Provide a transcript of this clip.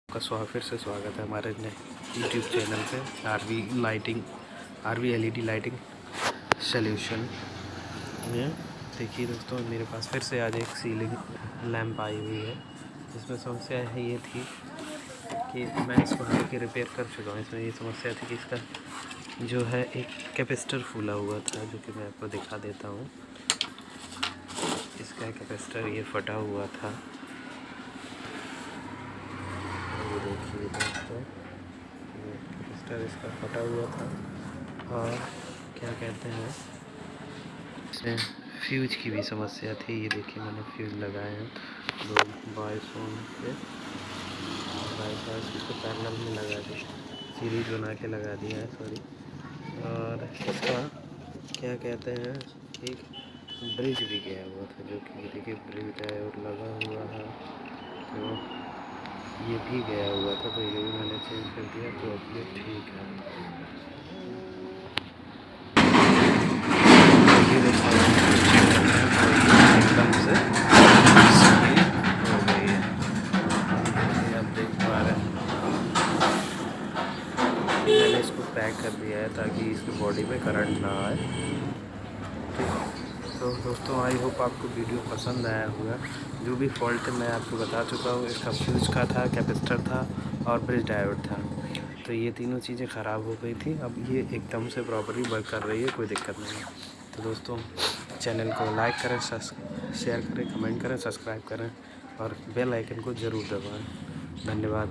का फिर से स्वागत है हमारे यूट्यूब चैनल पे आरवी एलईडी लाइटिंग सॉल्यूशन में। देखिए दोस्तों, मेरे पास फिर से आज एक सीलिंग लैंप आई हुई है। इसमें समस्या है ये थी कि मैं इसको लेके रिपेयर कर चुका हूँ। इसमें ये समस्या थी कि इसका जो है एक कैपेसिटर फूला हुआ था, जो कि मैं आपको दिखा देता हूँ। इसका कैपेसिटर ये फटा हुआ था। ये देखिए दोस्तों, ये कैपेसिटर इसका फटा हुआ था और क्या कहते हैं, इसमें फ्यूज की भी समस्या थी। ये देखिए, मैंने फ्यूज लगाए हैं दो बाईसों पे, बाईपास इसको पैरेलल में लगा दी, सीरीज बना के लगा दिया है सॉरी। और इसका क्या कहते हैं, एक ब्रिज भी गया हुआ था, जो कि देखिए ब्रिज है और लगा हुआ है, तो ये भी गया हुआ था, तो ये भी मैंने चेंज कर दिया, तो अब ये ठीक है। एकदम से सही हो गई है, आप देख पा रहे हैं। मैंने इसको पैक कर दिया है ताकि इसकी बॉडी में करंट ना आए। तो दोस्तों, आई होप आपको वीडियो पसंद आया होगा। जो भी फॉल्ट मैं आपको बता चुका हूँ, इसका फ्यूज का था, कैपेसिटर था और ब्रिज डायोड था। तो ये तीनों चीज़ें ख़राब हो गई थी। अब ये एकदम से प्रॉपरली वर्क कर रही है, कोई दिक्कत नहीं है। तो दोस्तों, चैनल को लाइक करें, शेयर करें, कमेंट करें, सब्सक्राइब करें और बेल आइकन को ज़रूर दबाएँ। धन्यवाद।